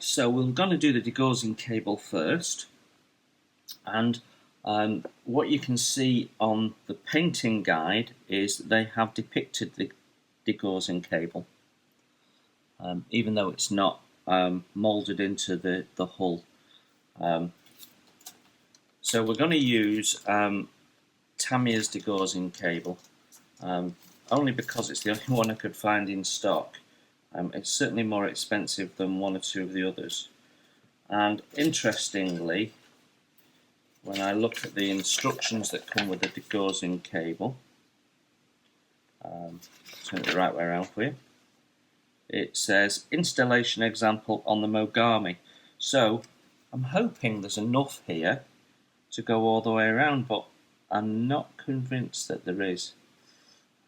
So we're going to do the degaussing cable first, and what you can see on the painting guide is they have depicted the degaussing cable, even though it's not moulded into the hull. So we're going to use Tamiya's degaussing cable, only because it's the only one I could find in stock. It's certainly more expensive than one or two of the others. And interestingly, when I look at the instructions that come with the degaussing cable, turn it the right way around for you, it says installation example on the Mogami. So I'm hoping there's enough here to go all the way around, but I'm not convinced that there is.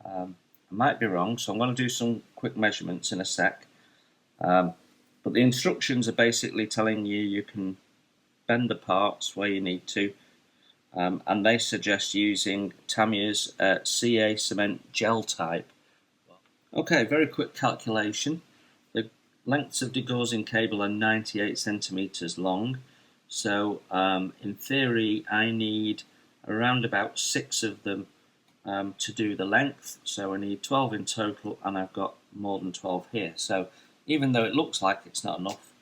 I might be wrong, so I'm going to do some quick measurements in a sec. But the instructions are basically telling you can bend the parts where you need to, and they suggest using Tamiya's CA cement gel type. Okay, very quick calculation. The lengths of degaussing cable are 98 centimeters long, so in theory I need around about 6 of them to do the length, so I need 12 in total, and I've got more than 12 here. So even though it looks like it's not enough,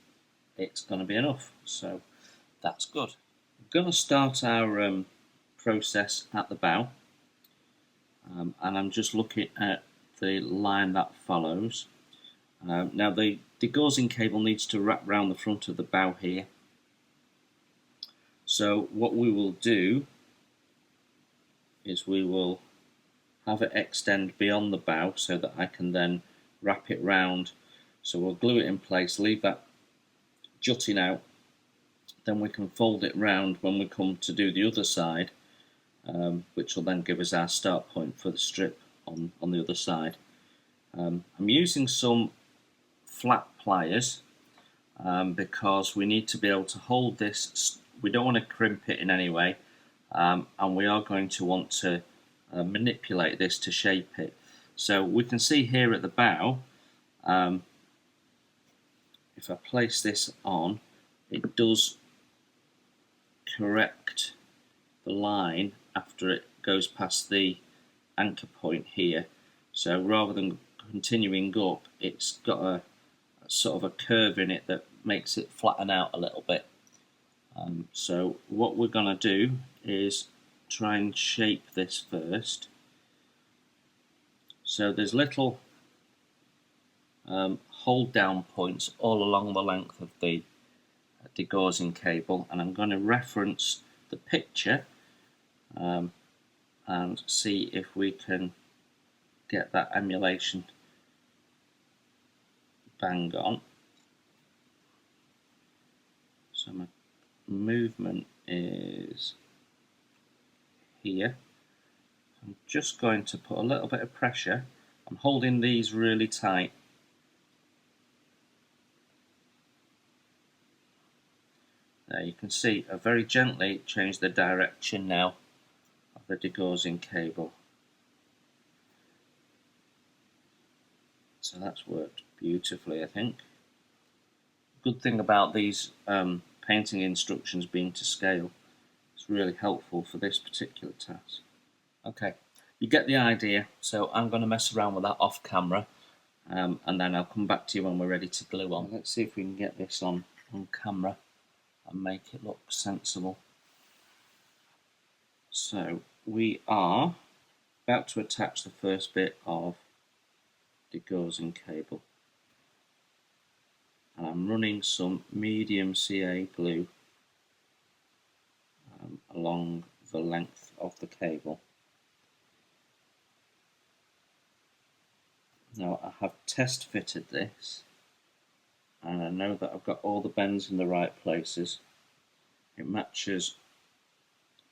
it's going to be enough, so that's good. We're going to start our process at the bow, and I'm just looking at the line that follows. Now the degaussing cable needs to wrap round the front of the bow here, so what we will do is we will have it extend beyond the bow so that I can then wrap it round. So we'll glue it in place, leave that jutting out, then we can fold it round when we come to do the other side, which will then give us our start point for the strip on the other side. I'm using some flat pliers because we need to be able to hold this. We don't want to crimp it in any way, and we are going to want to manipulate this to shape it. So we can see here at the bow, if I place this on, it does correct the line after it goes past the anchor point here. So rather than continuing up, it's got a sort of a curve in it that makes it flatten out a little bit. So what we're going to do is try and shape this first. So there's little hold down points all along the length of the degaussing cable, and I'm going to reference the picture and see if we can get that emulation bang on. So my movement is here. I'm just going to put a little bit of pressure. I'm holding these really tight. There you can see I very gently changed the direction now of the degaussing cable. So that's worked beautifully, I think. Good thing about these painting instructions being to scale, it's really helpful for this particular task. Okay, you get the idea, so I'm going to mess around with that off camera, and then I'll come back to you when we're ready to glue on. Let's see if we can get this on camera and make it look sensible. So we are about to attach the first bit of degaussing cable, and I'm running some medium CA glue along the length of the cable. Now I have test fitted this, and I know that I've got all the bends in the right places. It matches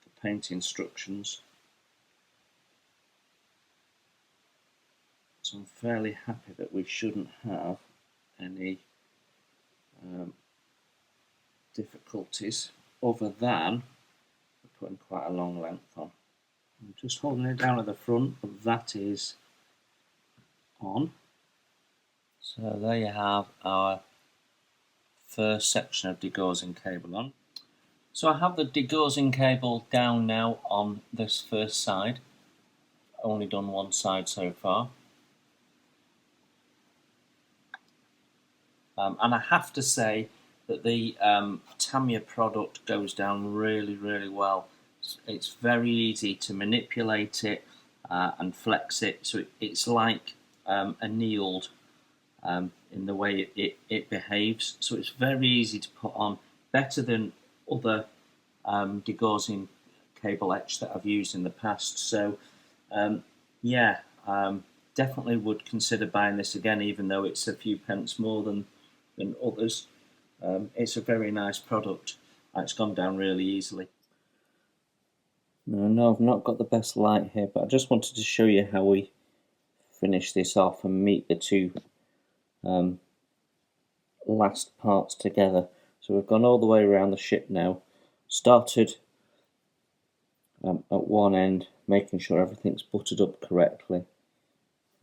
the paint instructions, so I'm fairly happy that we shouldn't have any difficulties other than putting quite a long length on. I'm just holding it down at the front, but that is on. So there you have our first section of degaussing cable on. So I have the degaussing cable down now on this first side. Only done one side so far. And I have to say that the Tamiya product goes down really well. It's very easy to manipulate it and flex it, so it's like annealed in the way it behaves. So it's very easy to put on, better than other degaussing cable etch that I've used in the past. So yeah, definitely would consider buying this again, even though it's a few pence more than others. It's a very nice product. It's gone down really easily. Now, I know I've not got the best light here, but I just wanted to show you how we finish this off and meet the two last parts together. So we've gone all the way around the ship now, started at one end, making sure everything's buttered up correctly,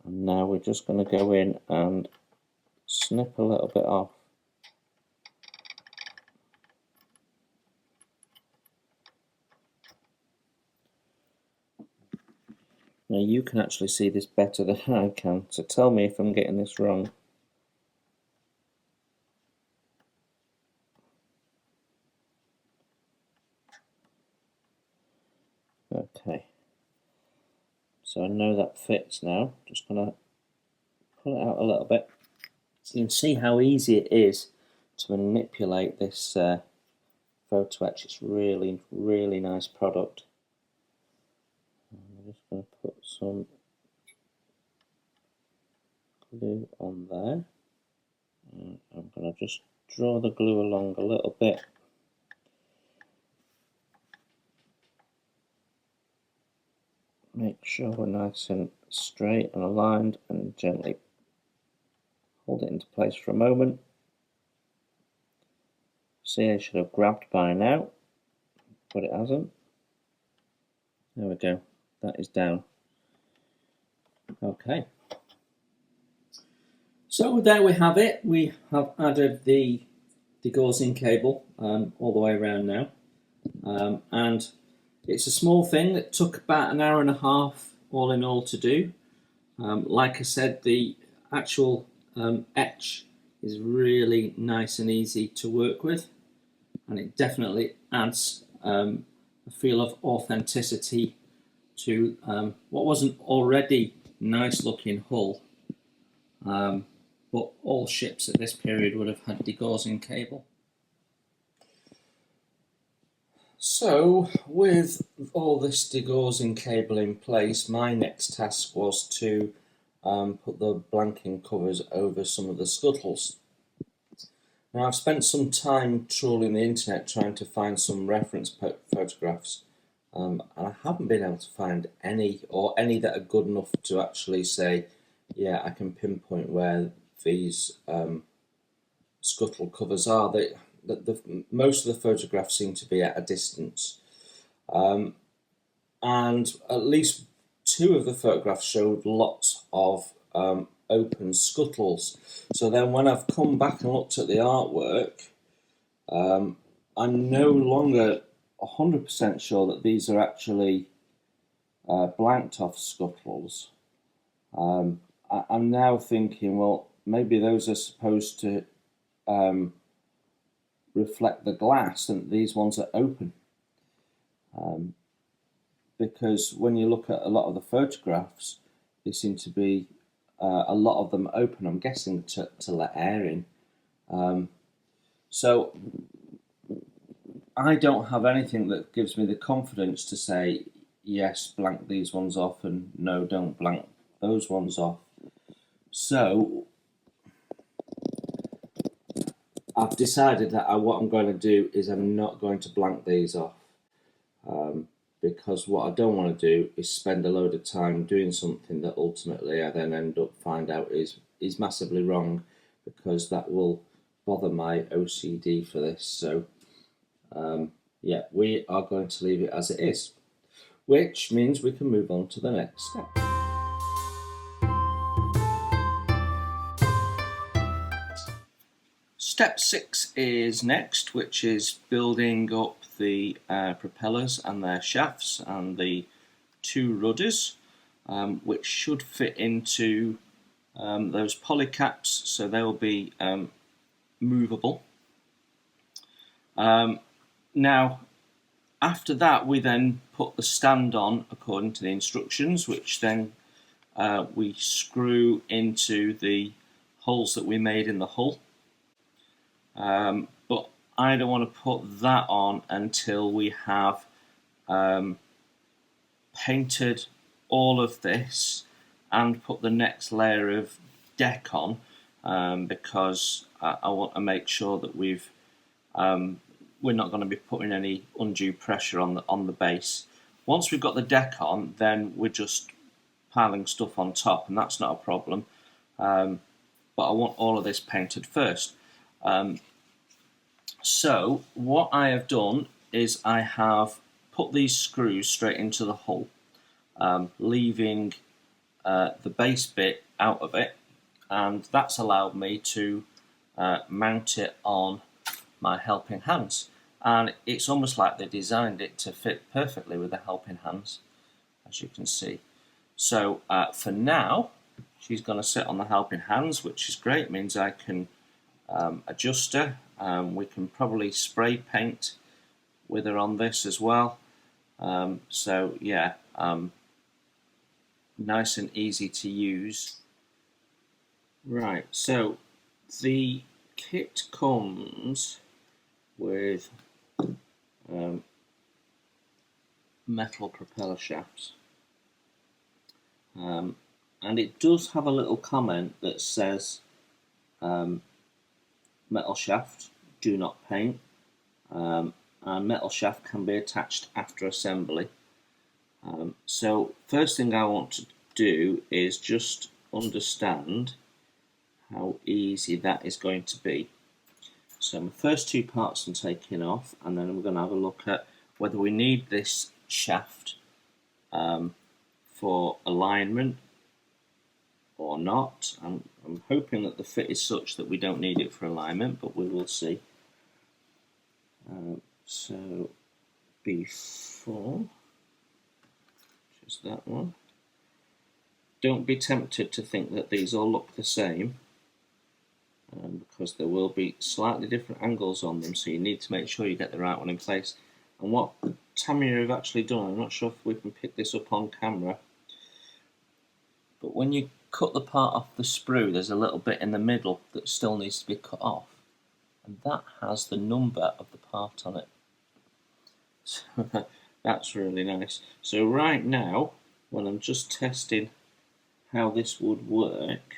and now we're just going to go in and snip a little bit off. Now you can actually see this better than I can, so tell me if I'm getting this wrong. Okay, so I know that fits now. Just going to pull it out a little bit. So you can see how easy it is to manipulate this photo etch. It's really nice product. I'm just going to put some glue on there. And I'm going to just draw the glue along a little bit. Make sure we're nice and straight and aligned, and gently hold it into place for a moment. See, I should have grabbed by now, but it hasn't. There we go, that is down. Okay. So there we have it. We have added the degaussing cable all the way around now. And it's a small thing that took about an hour and a half all in all to do. Like I said, the actual etch is really nice and easy to work with, and it definitely adds a feel of authenticity to what was an already nice looking hull. But all ships at this period would have had degaussing cable. So, with all this degaussing cable in place, my next task was to put the blanking covers over some of the scuttles. Now, I've spent some time trawling the internet trying to find some reference photographs, and I haven't been able to find any, or any that are good enough to actually say, yeah, I can pinpoint where these scuttle covers are. Most of the photographs seem to be at a distance, and at least two of the photographs showed lots of open scuttles. So then when I've come back and looked at the artwork, I'm no longer 100% sure that these are actually blanked off scuttles. I'm now thinking, well, maybe those are supposed to reflect the glass, and these ones are open. Because when you look at a lot of the photographs, they seem to be a lot of them open, I'm guessing to let air in. So I don't have anything that gives me the confidence to say, yes, blank these ones off, and no, don't blank those ones off. So I've decided that what I'm going to do is I'm not going to blank these off, because what I don't want to do is spend a load of time doing something that ultimately I then end up find out is massively wrong, because that will bother my OCD for this. So yeah, we are going to leave it as it is, which means we can move on to the next step. Step 6 is next, which is building up the propellers and their shafts and the 2 rudders, which should fit into those polycaps, so they will be movable. Now, after that, we then put the stand on according to the instructions, which then we screw into the holes that we made in the hull. But I don't want to put that on until we have painted all of this and put the next layer of deck on, because I want to make sure that we're not going to be putting any undue pressure on the base. Once we've got the deck on, then we're just piling stuff on top, and that's not a problem. But I want all of this painted first. So what I have done is I have put these screws straight into the hull, leaving the base bit out of it, and that's allowed me to mount it on my helping hands. And it's almost like they designed it to fit perfectly with the helping hands, as you can see. So for now, she's going to sit on the helping hands, which is great. It means I can adjust her. We can probably spray paint with her on this as well. So yeah, nice and easy to use. Right, so the kit comes with metal propeller shafts, and it does have a little comment that says metal shaft, do not paint, and metal shaft can be attached after assembly. So first thing I want to do is just understand how easy that is going to be. So my first 2 parts I'm taking off, and then we're going to have a look at whether we need this shaft for alignment or not. I'm hoping that the fit is such that we don't need it for alignment, but we will see. So before, which is that one, don't be tempted to think that these all look the same, because there will be slightly different angles on them, so you need to make sure you get the right one in place. And what Tamiya have actually done, I'm not sure if we can pick this up on camera, but when you cut the part off the sprue, there's a little bit in the middle that still needs to be cut off, and that has the number of the part on it. So that's really nice. So right now, when I'm just testing how this would work,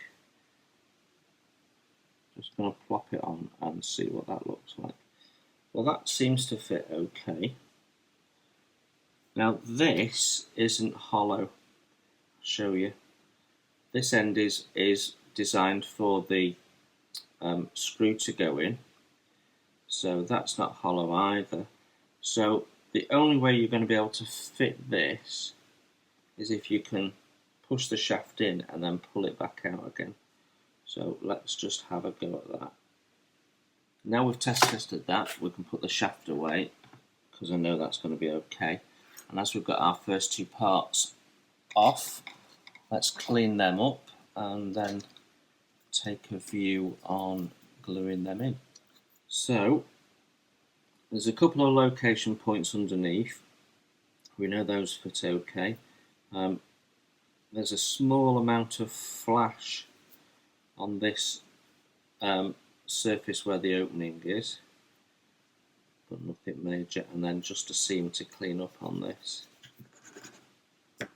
just going to plop it on and see what that looks like. Well, that seems to fit okay. Now this isn't hollow. I'll show you. This end is designed for the screw to go in, so that's not hollow either. So the only way you're going to be able to fit this is if you can push the shaft in and then pull it back out again. So let's just have a go at that. Now we've tested that, we can put the shaft away, because I know that's going to be okay. And as we've got our first 2 parts off, let's clean them up and then take a view on gluing them in. So there's a couple of location points underneath. We know those fit okay. There's a small amount of flash on this surface where the opening is, but nothing major, and then just a seam to clean up on this. I'm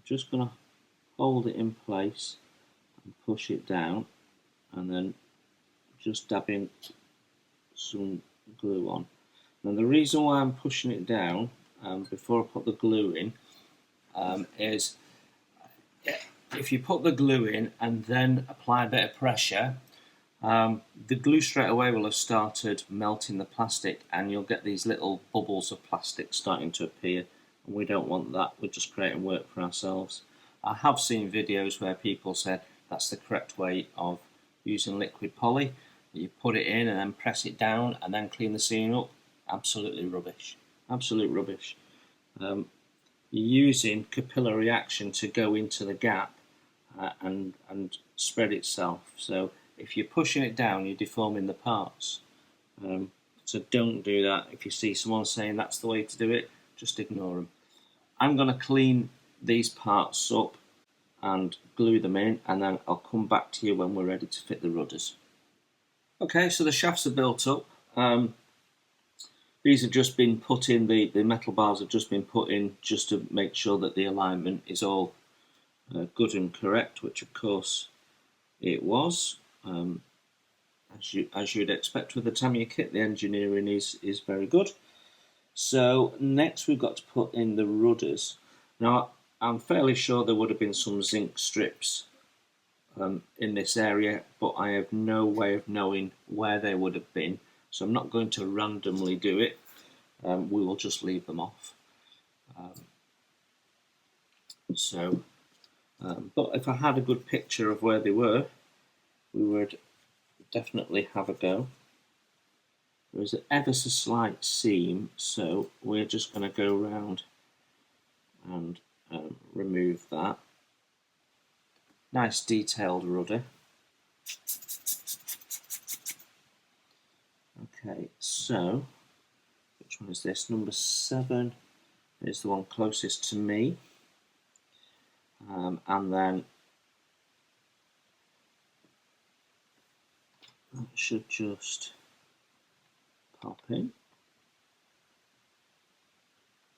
just going to hold it in place and push it down, and then just dab in some glue on. Now the reason why I'm pushing it down before I put the glue in is if you put the glue in and then apply a bit of pressure, the glue straight away will have started melting the plastic, and you'll get these little bubbles of plastic starting to appear, and we don't want that. We're just creating work for ourselves. I have seen videos where people said that's the correct way of using liquid poly. You put it in and then press it down and then clean the seam up. Absolutely rubbish. Absolute rubbish. You're using capillary action to go into the gap and spread itself. So if you're pushing it down, you're deforming the parts. So don't do that. If you see someone saying that's the way to do it, just ignore them. I'm going to clean these parts up and glue them in, and then I'll come back to you when we're ready to fit the rudders. Okay, so the shafts are built up. These have just been put in, the metal bars have just been put in just to make sure that the alignment is all good and correct, which of course it was. As you'd expect with the Tamiya kit, the engineering is very good. So next we've got to put in the rudders. Now I'm fairly sure there would have been some zinc strips in this area, but I have no way of knowing where they would have been, so I'm not going to randomly do it. We will just leave them off. But if I had a good picture of where they were, we would definitely have a go. There is an ever so slight seam, so we're just going to go around and remove that. Nice detailed rudder. Okay, so which one is this? Number 7 is the one closest to me, and then that should just pop in.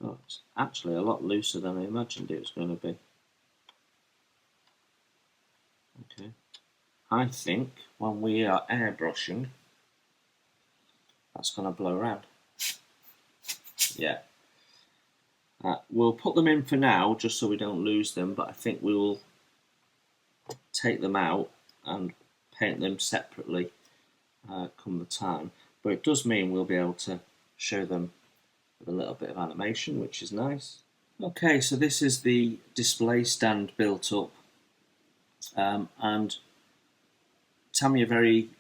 Oh, it's actually a lot looser than I imagined it was going to be. Okay, I think when we are airbrushing, that's going to blow around. Yeah. We'll put them in for now, just so we don't lose them, but I think we will take them out and paint them separately come the time. But it does mean we'll be able to show them with a little bit of animation, which is nice. Okay, so this is the display stand built up, and Tamiya very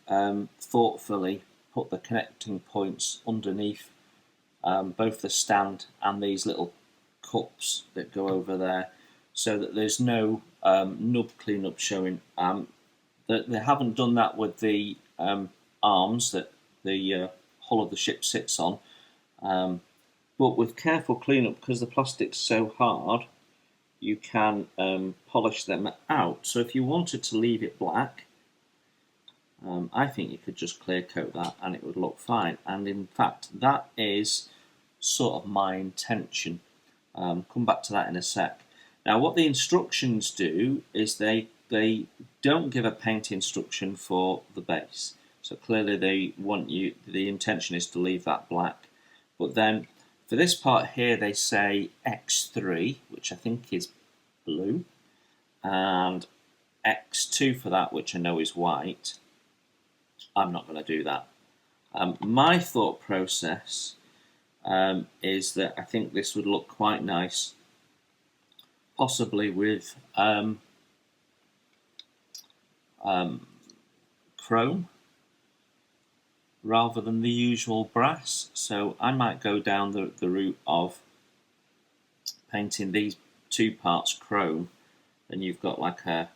thoughtfully put the connecting points underneath both the stand and these little cups that go over there, so that there's no nub cleanup showing. They haven't done that with the arms that the hull of the ship sits on, but with careful cleanup, because the plastic's so hard, you can polish them out. So if you wanted to leave it black, I think you could just clear coat that and it would look fine. And in fact, that is sort of my intention. Come back to that in a sec. Now, what the instructions do is they don't give a paint instruction for the base. So clearly they want you, the intention is to leave that black. But then for this part here, they say X3, which I think is blue, and X2 for that, which I know is white. I'm not going to do that. My thought process is that I think this would look quite nice, possibly with chrome rather than the usual brass. So I might go down the route of painting these two parts chrome, and you've got like a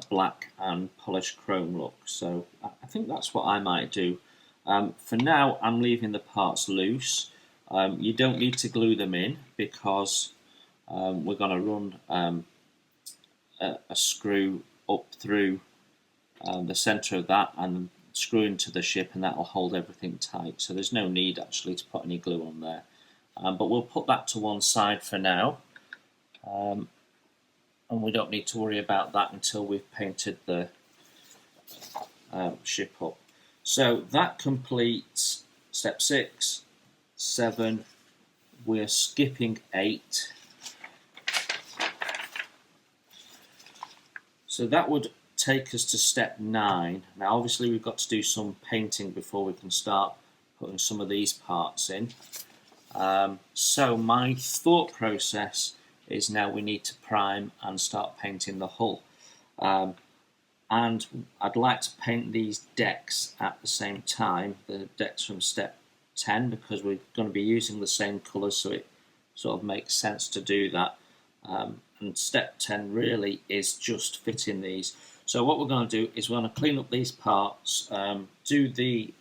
black and polished chrome look. So I think that's what I might do. For now, I'm leaving the parts loose. You don't need to glue them in, because we're going to run a screw up through the centre of that and screw into the ship, and that will hold everything tight. So there's no need actually to put any glue on there. But we'll put that to one side for now. And we don't need to worry about that until we've painted the ship up. So that completes step 6, 7, we're skipping 8. So that would take us to step 9. Now obviously we've got to do some painting before we can start putting some of these parts in. So my thought process is now we need to prime and start painting the hull. and I'd like to paint these decks at the same time, the decks from step 10, because we're going to be using the same colours, so it sort of makes sense to do that. And step 10 really is just fitting these. So what we're going to do is we're going to clean up these parts, do the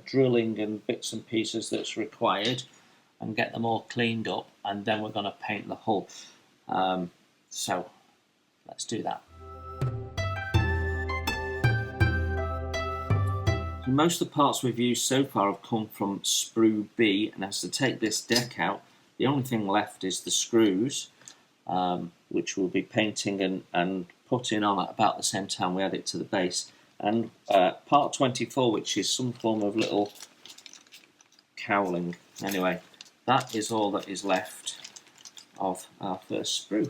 drilling and bits and pieces that's required, and get them all cleaned up, and then we're going to paint the hull. So let's do that. Most of the parts we've used so far have come from sprue B, and as to take this deck out, the only thing left is the screws, which we'll be painting and putting on at about the same time we add it to the base. And part 24, which is some form of little cowling. Anyway, that is all that is left of our first sprue.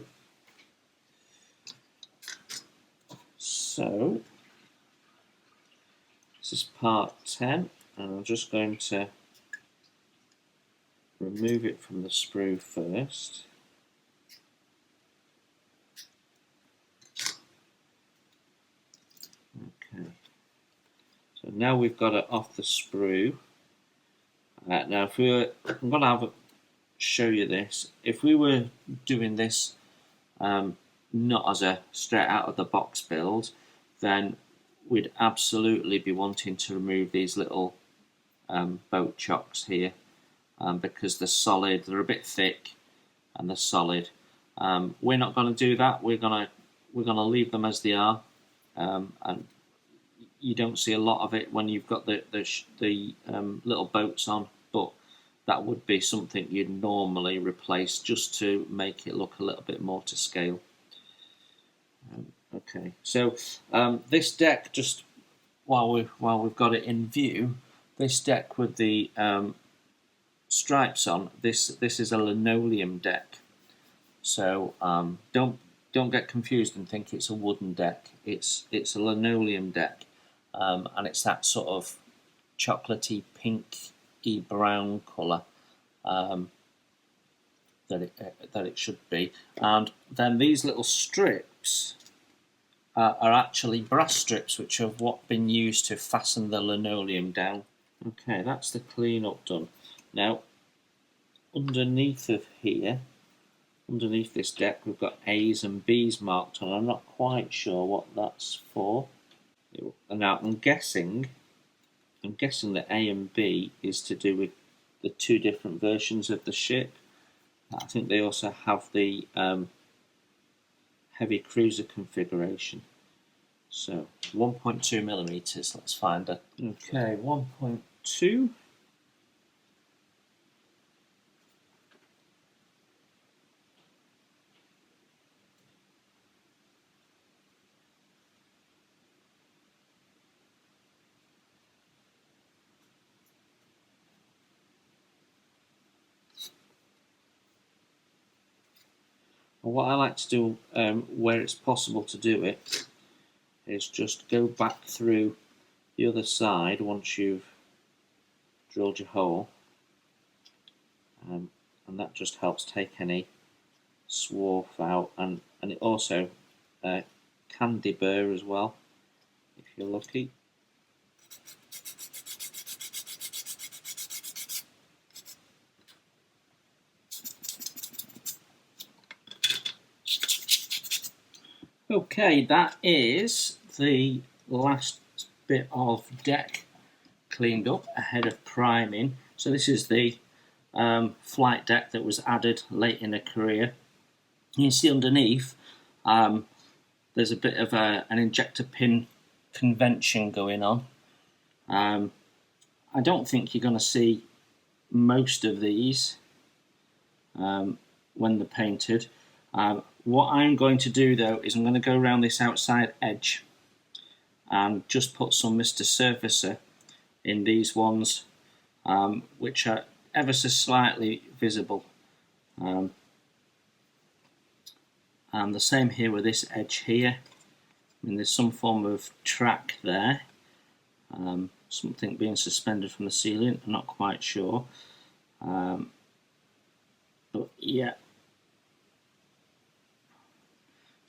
So this is part 10, and I'm just going to remove it from the sprue first. Okay, so now we've got it off the sprue. Now, if we were, I'm going to show you this. If we were doing this not as a straight out of the box build, then we'd absolutely be wanting to remove these little boat chocks here, because they're solid, they're a bit thick, and they're solid. We're not going to do that. We're going to leave them as they are, and you don't see a lot of it when you've got the little boats on, but that would be something you'd normally replace just to make it look a little bit more to scale. Okay, so this deck, just while we've got it in view, this deck with the stripes on, this is a linoleum deck. So don't get confused and think it's a wooden deck. It's a linoleum deck, and it's that sort of chocolatey, pinky brown colour that it should be. And then these little strips are actually brass strips, which have been used to fasten the linoleum down. Okay, that's the clean up done. Now, underneath of here, underneath this deck, we've got A's and B's marked on. I'm not quite sure what that's for. Now, I'm guessing that A and B is to do with the two different versions of the ship. I think they also have the heavy cruiser configuration. So 1.2 millimeters. Let's find it. Okay, 1.2. What I like to do, where it's possible to do it, is just go back through the other side once you've drilled your hole, and that just helps take any swarf out, and it also can deburr as well if you're lucky. Okay, that is the last bit of deck cleaned up ahead of priming. So this is the flight deck that was added late in the career. You can see underneath there's a bit of an injector pin convention going on. I don't think you're going to see most of these when they're painted. What I'm going to do though is I'm going to go around this outside edge and just put some Mr. Surfacer in these ones, which are ever so slightly visible. And the same here with this edge here. I mean, there's some form of track there, something being suspended from the ceiling, I'm not quite sure. But yeah.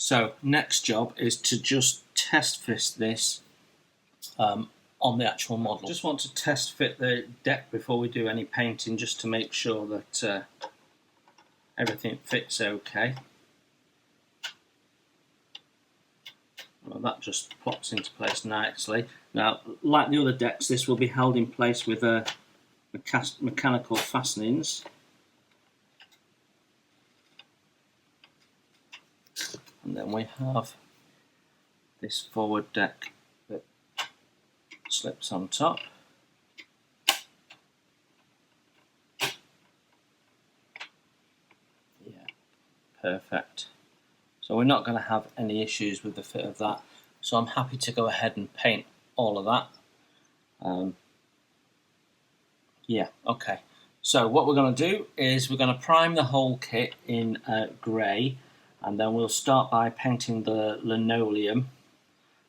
So next job is to just test fit this on the actual model. Just want to test fit the deck before we do any painting, just to make sure that everything fits okay. Well, that just plops into place nicely. Now, like the other decks, this will be held in place with mechanical fastenings. And then we have this forward deck that slips on top. Yeah, perfect. So we're not going to have any issues with the fit of that. So I'm happy to go ahead and paint all of that. Yeah, okay. So what we're going to do is we're going to prime the whole kit in grey, and then we'll start by painting the linoleum,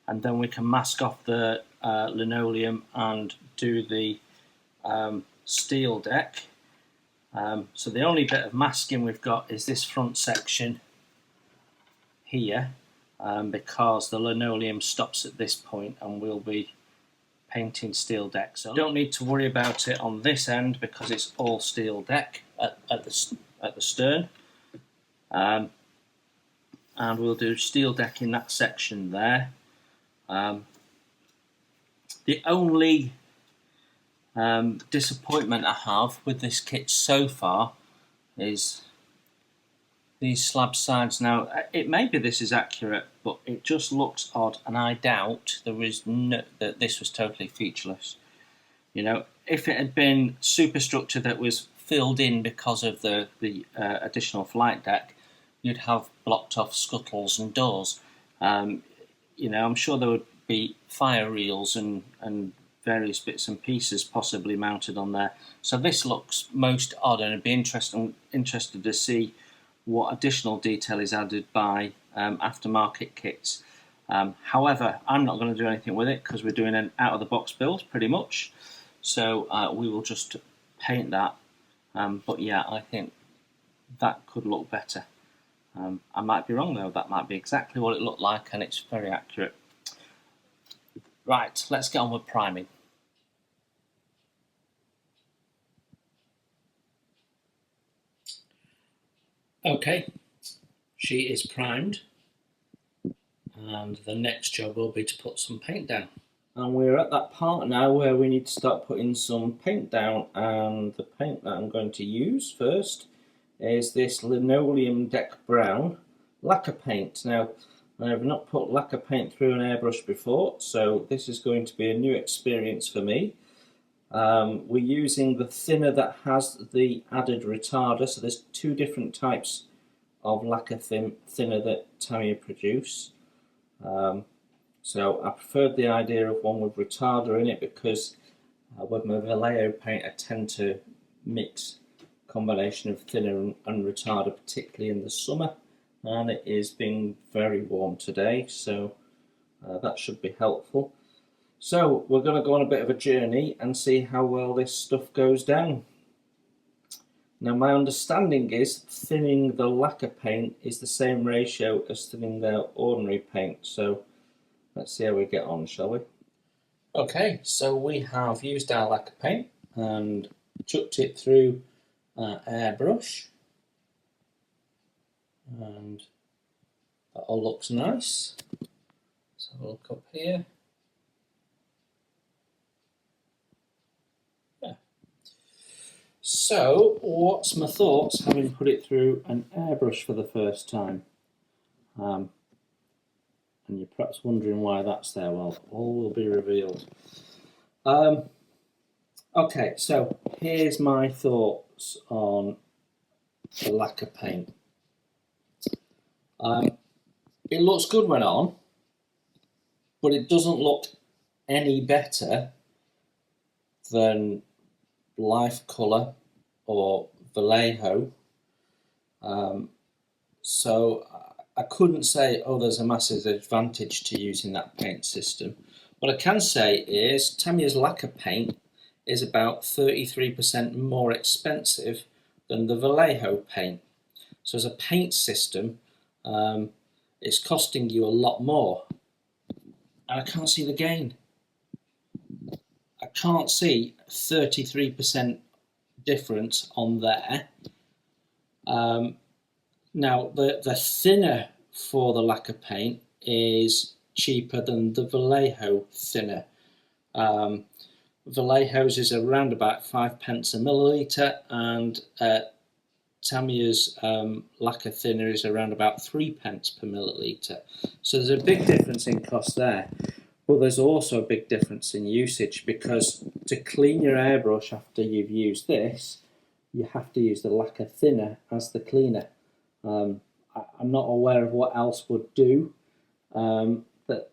and then we can mask off the linoleum and do the steel deck. So the only bit of masking we've got is this front section here, because the linoleum stops at this point and we'll be painting steel deck. So don't need to worry about it on this end because it's all steel deck at the stern. And we'll do steel deck in that section there. The only disappointment I have with this kit so far is these slab sides. Now, it may be this is accurate, but it just looks odd, and I doubt that this was totally featureless. You know, if it had been superstructure that was filled in because of the additional flight deck, you'd have blocked off scuttles and doors. You know, I'm sure there would be fire reels and various bits and pieces possibly mounted on there. So this looks most odd, and I'd be interested to see what additional detail is added by aftermarket kits. However, I'm not going to do anything with it because we're doing an out-of-the-box build pretty much. So we will just paint that. But yeah, I think that could look better. I might be wrong though, that might be exactly what it looked like and it's very accurate. Right, let's get on with priming. Okay, she is primed, and the next job will be to put some paint down. And we're at that part now where we need to start putting some paint down, and the paint that I'm going to use first is this linoleum deck brown lacquer paint. Now, I have not put lacquer paint through an airbrush before, so this is going to be a new experience for me. We're using the thinner that has the added retarder, so there's two different types of lacquer thinner that Tamiya produce. So I preferred the idea of one with retarder in it because with my Vallejo paint I tend to mix a combination of thinner and retarder, particularly in the summer, and it is being very warm today, so that should be helpful. So we're going to go on a bit of a journey and see how well this stuff goes down. Now, my understanding is thinning the lacquer paint is the same ratio as thinning the ordinary paint, so let's see how we get on, shall we? Okay, so we have used our lacquer paint and chucked it through our airbrush, and that all looks nice. Let's have a look up here. So, what's my thoughts having put it through an airbrush for the first time? And you're perhaps wondering why that's there. Well, all will be revealed. Okay, so here's my thoughts on the lacquer paint. It looks good when on, but it doesn't look any better than Life Colour or Vallejo, so I couldn't say, oh, there's a massive advantage to using that paint system. What I can say is Tamiya's lacquer paint is about 33% more expensive than the Vallejo paint. So as a paint system, it's costing you a lot more. And I can't see the gain. I can't see 33% difference on there. Now, the thinner for the lacquer paint is cheaper than the Vallejo thinner. Vallejo's is around about 5p a milliliter, and Tamiya's lacquer thinner is around about 3p per milliliter. So there's a big difference in cost there. But there's also a big difference in usage, because to clean your airbrush after you've used this, you have to use the lacquer thinner as the cleaner. I'm not aware of what else would do that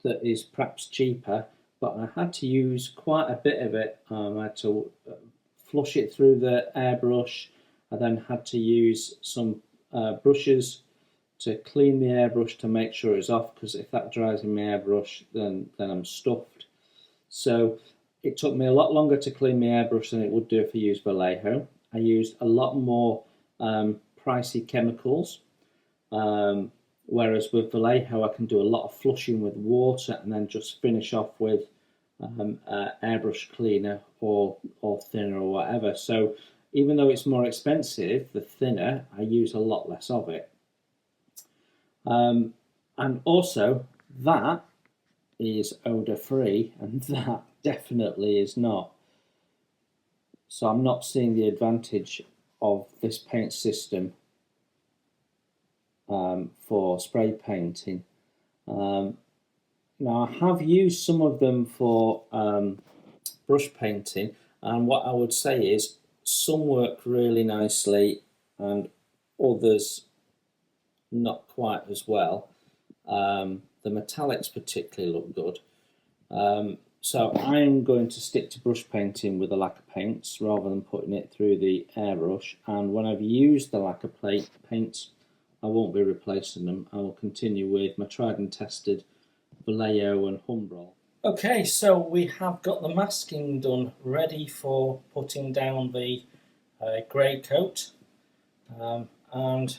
is perhaps cheaper, but I had to use quite a bit of it. I had to flush it through the airbrush. I then had to use some brushes to clean the airbrush to make sure it's off, because if that dries in my airbrush, then I'm stuffed. So it took me a lot longer to clean my airbrush than it would do if I used Vallejo. I used a lot more pricey chemicals, whereas with Vallejo I can do a lot of flushing with water and then just finish off with airbrush cleaner or thinner or whatever. So even though it's more expensive, the thinner, I use a lot less of it. And also, that is odor free, and that definitely is not. So I'm not seeing the advantage of this paint system for spray painting. Now, I have used some of them for brush painting, and what I would say is some work really nicely and others not quite as well. The metallics particularly look good. So I'm going to stick to brush painting with the lacquer paints rather than putting it through the airbrush, and when I've used the lacquer paints I won't be replacing them. I will continue with my tried and tested Vallejo and Humbrol. Okay, so we have got the masking done, ready for putting down the grey coat, and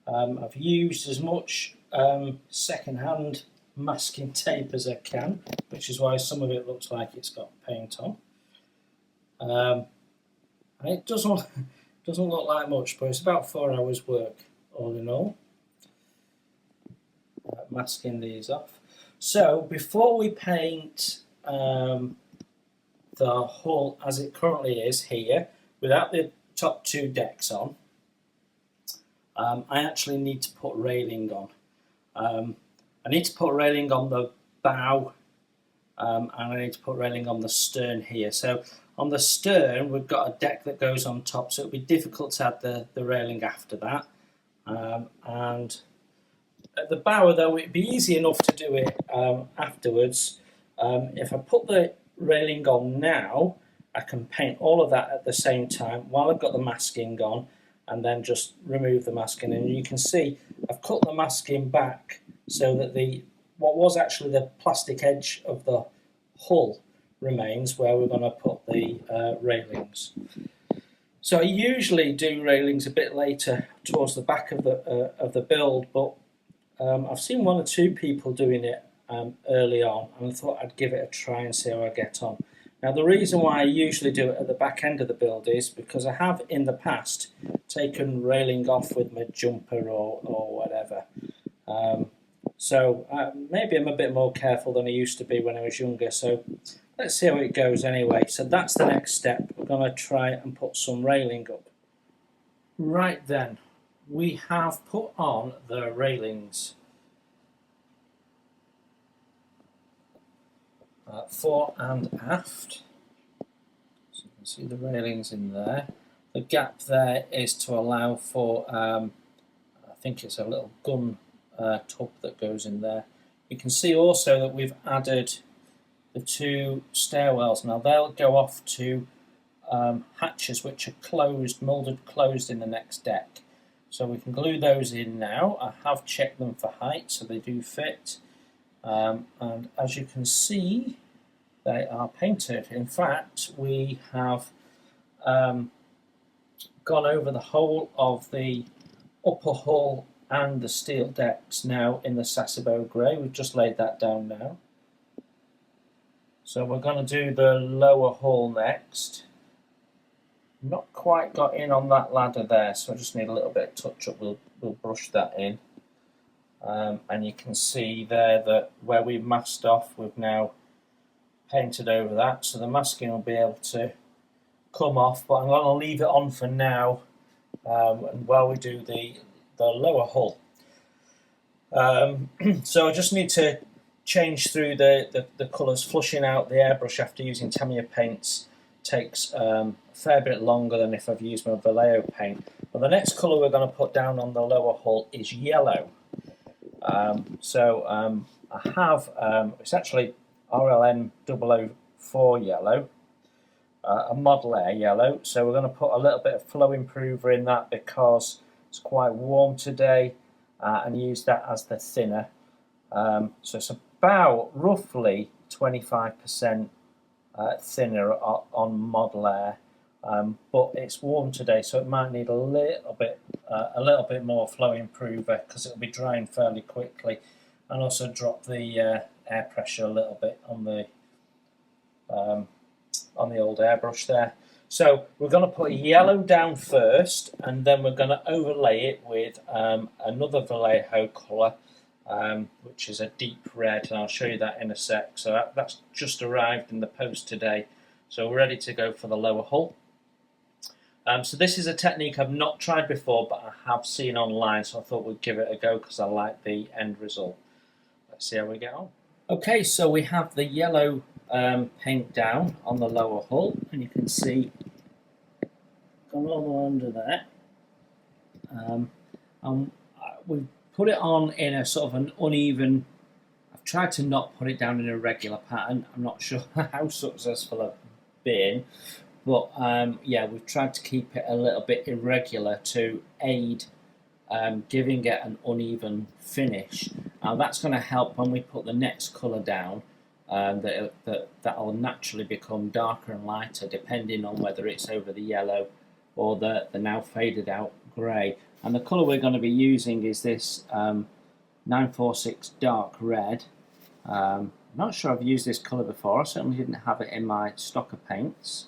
I've used as much second-hand masking tape as I can, which is why some of it looks like it's got paint on. And it doesn't look like much, but it's about 4 hours work all in all, masking these off. So before we paint the hull as it currently is here, without the top 2 decks on, I actually need to put railing on. I need to put railing on the bow, and I need to put railing on the stern here. So on the stern we've got a deck that goes on top, so it'll be difficult to add the railing after that. And at the bow though, it'd be easy enough to do it afterwards. If I put the railing on now, I can paint all of that at the same time while I've got the masking on, and then just remove the masking. And you can see I've cut the masking back so that what was actually the plastic edge of the hull remains where we're going to put the railings. So I usually do railings a bit later towards the back of the build, but I've seen 1 or 2 people doing it early on, and I thought I'd give it a try and see how I get on. Now the reason why I usually do it at the back end of the build is because I have in the past taken railing off with my jumper or whatever. So maybe I'm a bit more careful than I used to be when I was younger, so let's see how it goes anyway. So that's the next step. We're going to try and put some railing up. Right then, we have put on the railings. Fore and aft. So you can see the railings in there. The gap there is to allow for, I think it's a little gun tub that goes in there. You can see also that we've added the 2 stairwells. Now they'll go off to hatches which are closed, moulded closed in the next deck. So we can glue those in now. I have checked them for height, so they do fit. And as you can see, they are painted. In fact, we have gone over the whole of the upper hull and the steel decks now in the Sasebo grey. We've just laid that down now. So we're going to do the lower hull next. Not quite got in on that ladder there, so I just need a little bit of touch up. We'll brush that in. And you can see there that where we've masked off, we've now painted over that, so the masking will be able to come off, but I'm going to leave it on for now and while we do the lower hull. So I just need to change through the colours. Flushing out the airbrush after using Tamiya paints takes a fair bit longer than if I've used my Vallejo paint. But the next colour we're going to put down on the lower hull is yellow. I have, it's actually RLN 004 yellow, a Model Air yellow, so we're going to put a little bit of flow improver in that because it's quite warm today, and use that as the thinner. So it's about roughly 25% thinner on Model Air, but it's warm today, so it might need a little bit more flow improver because it'll be drying fairly quickly, and also drop the air pressure a little bit on the old airbrush there. So we're going to put yellow down first, and then we're going to overlay it with another Vallejo colour, which is a deep red, and I'll show you that in a sec. So that's just arrived in the post today. So we're ready to go for the lower hull. So this is a technique I've not tried before, but I have seen online, so I thought we'd give it a go because I like the end result. Let's see how we get on. Okay, so we have the yellow paint down on the lower hull, and you can see gone all the way under there. And we've put it on in a sort of an uneven. I've tried to not put it down in a regular pattern. I'm not sure how successful I've been, but yeah, we've tried to keep it a little bit irregular to aid giving it an uneven finish. Now that's going to help when we put the next colour down. That'll naturally become darker and lighter depending on whether it's over the yellow or the now faded out grey. And the colour we're going to be using is this 946 dark red. I'm not sure I've used this colour before. I certainly didn't have it in my stock of paints.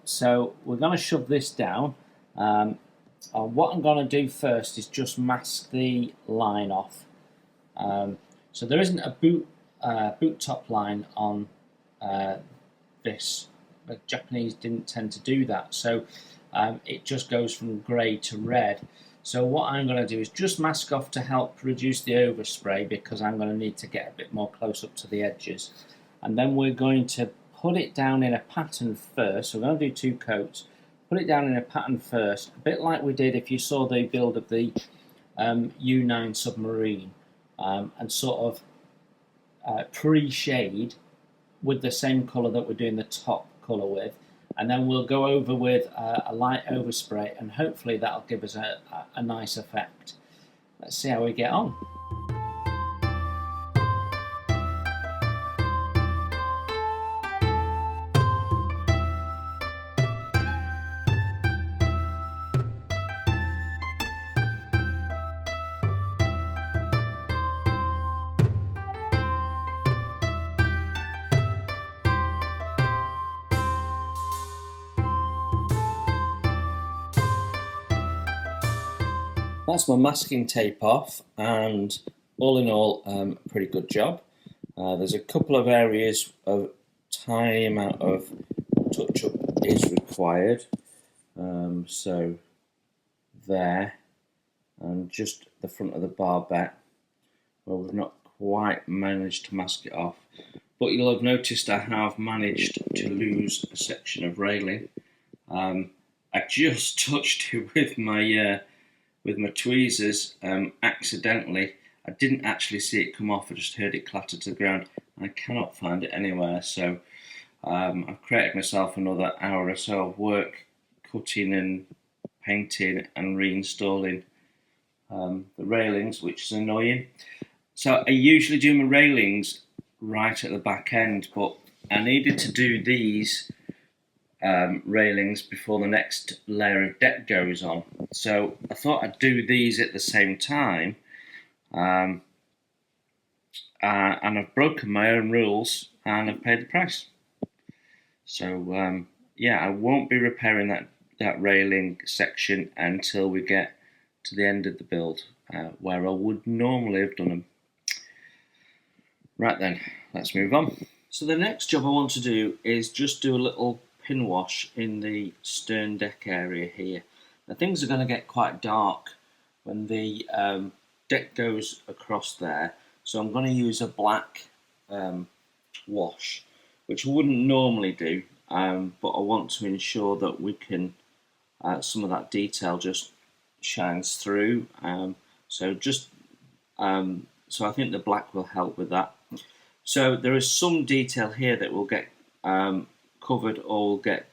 So we're going to shove this down. What I'm going to do first is just mask the line off. So there isn't a boot top line on this. The Japanese didn't tend to do that, so it just goes from grey to red. So what I'm going to do is just mask off to help reduce the overspray, because I'm going to need to get a bit more close up to the edges. And then we're going to put it down in a pattern first. So we're going to do 2 coats. Put it down in a pattern first, a bit like we did if you saw the build of the U9 submarine, and sort of pre-shade with the same colour that we're doing the top colour with, and then we'll go over with a light overspray, and hopefully that'll give us a nice effect. Let's see how we get on. That's my masking tape off, and all in all, a pretty good job. There's a couple of areas of tiny amount of touch-up is required. So there, and just the front of the barbette, where we've not quite managed to mask it off. But you'll have noticed I have managed to lose a section of railing. I just touched it with my tweezers accidentally. I didn't actually see it come off, I just heard it clatter to the ground. I cannot find it anywhere, so I've created myself another hour or so of work cutting and painting and reinstalling the railings, which is annoying. So I usually do my railings right at the back end, but I needed to do these railings before the next layer of deck goes on. So I thought I'd do these at the same time, and I've broken my own rules and I've paid the price. So yeah, I won't be repairing that railing section until we get to the end of the build, where I would normally have done them. Right then, let's move on. So the next job I want to do is just do a little pin wash in the stern deck area here. Now things are going to get quite dark when the deck goes across there, so I'm going to use a black wash, which I wouldn't normally do, but I want to ensure that we can some of that detail just shines through. So I think the black will help with that. So there is some detail here that will get covered or will get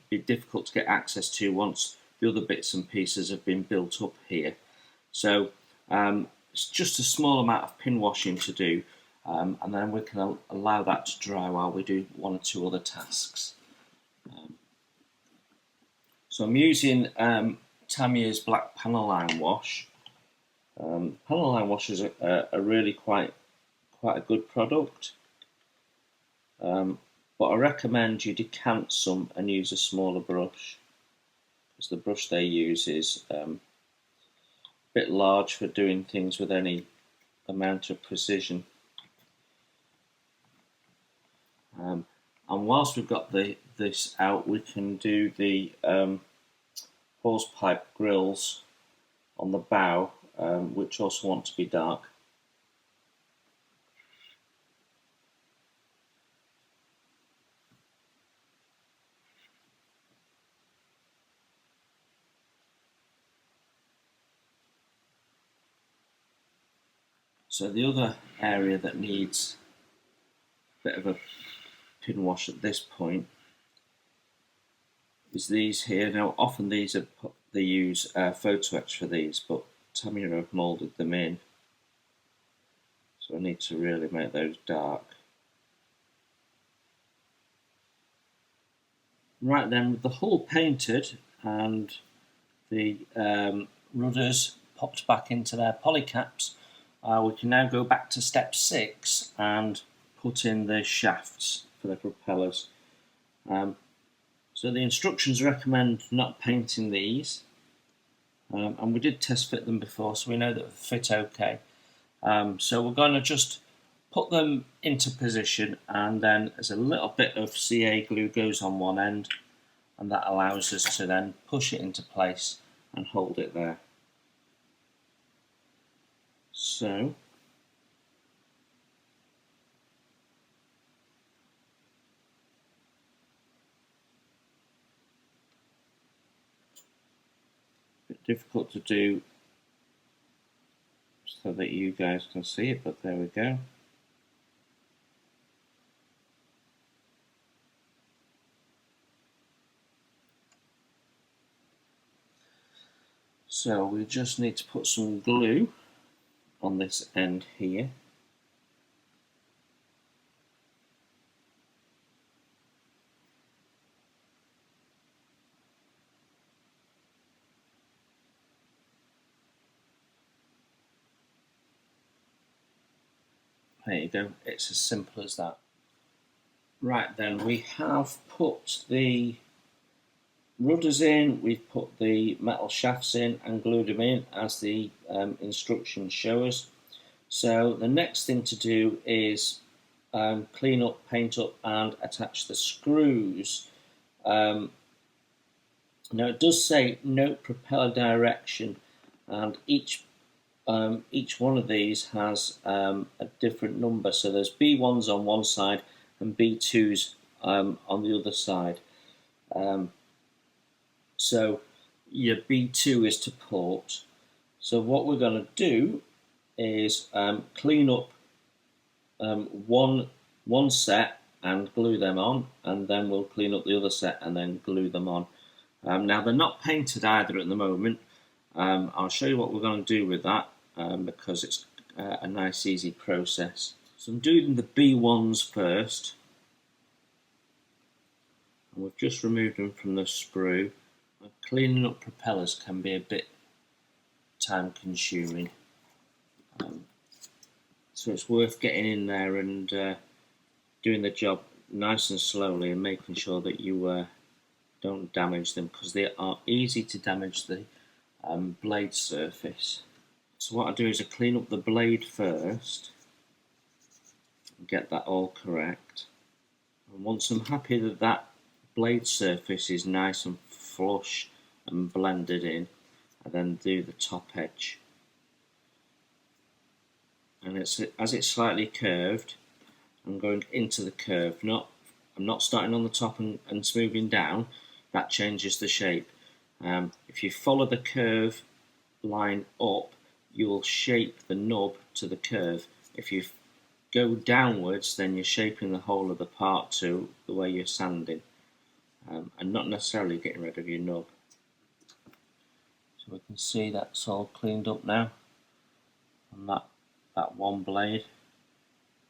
be difficult to get access to once the other bits and pieces have been built up here. So it's just a small amount of pin washing to do, and then we can allow that to dry while we do one or two other tasks. So I'm using Tamiya's black panel line wash. Panel line washes are really quite a good product, but I recommend you decant some and use a smaller brush, because the brush they use is a bit large for doing things with any amount of precision. And whilst we've got this out, we can do the hose pipe grills on the bow, which also want to be dark. So the other area that needs a bit of a pin wash at this point is these here. Now often they use photo etch for these, but Tamiya have moulded them in, so I need to really make those dark. Right then, with the hull painted and the rudders popped back into their polycaps, we can now go back to step 6 and put in the shafts for the propellers. So the instructions recommend not painting these, and we did test fit them before, so we know that they fit okay. So we're going to just put them into position, and then as a little bit of CA glue goes on one end, and that allows us to then push it into place and hold it there. So a bit difficult to do so that you guys can see it, but there we go. So we just need to put some glue on this end here. There you go, it's as simple as that. Right then, we have put the rudders in, we've put the metal shafts in and glued them in as the instructions show us. So the next thing to do is clean up, paint up and attach the screws. Now it does say note propeller direction, and each one of these has a different number. So there's B1s on one side and B2s on the other side. So your B2 is to port. So what we're going to do is clean up one set and glue them on, and then we'll clean up the other set and then glue them on. Now they're not painted either at the moment. I'll show you what we're going to do with that, because it's a nice easy process. So I'm doing the B1s first. and we've just removed them from the sprue. Cleaning up propellers can be a bit time consuming, so it's worth getting in there and doing the job nice and slowly and making sure that you don't damage them, because they are easy to damage the blade surface. So what I do is I clean up the blade first and get that all correct, and once I'm happy that that blade surface is nice and flush and blended in, I then do the top edge, and as it's slightly curved, I'm going into the curve. I'm not starting on the top and smoothing down. That changes the shape. If you follow the curve line up, you'll shape the nub to the curve. If you go downwards, then you're shaping the whole of the part to the way you're sanding, and not necessarily getting rid of your nub. So we can see that's all cleaned up now on that one blade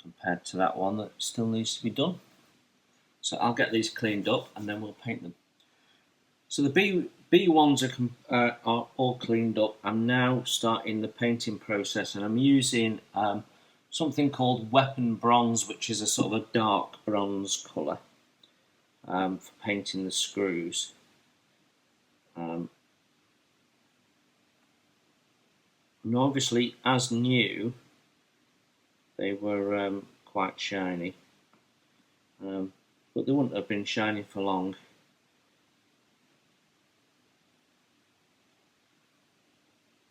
compared to that one that still needs to be done. So I'll get these cleaned up and then we'll paint them. So the B1s are all cleaned up. I'm now starting the painting process, and I'm using something called weapon bronze, which is a sort of a dark bronze colour for painting the screws. And obviously, as new, they were quite shiny, but they wouldn't have been shiny for long.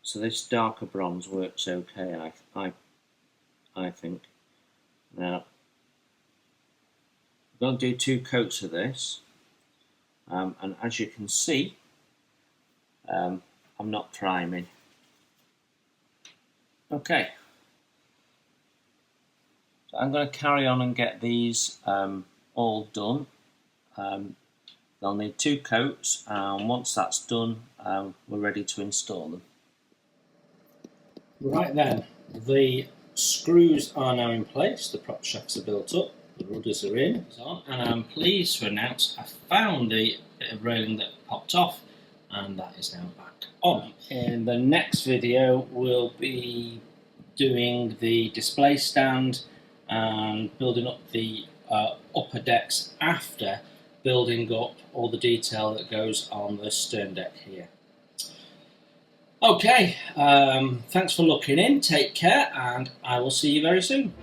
So this darker bronze works okay, I think. Now, I'm going to do 2 coats of this, and as you can see, I'm not priming. Okay, so I'm going to carry on and get these all done. They'll need 2 coats, and once that's done, we're ready to install them. Right then, the screws are now in place, the prop shafts are built up, the rudders are in, and I'm pleased to announce I found the bit of railing that popped off, and that is now back on. In the next video we'll be doing the display stand and building up the upper decks after building up all the detail that goes on the stern deck here. Okay, thanks for looking in, take care, and I will see you very soon.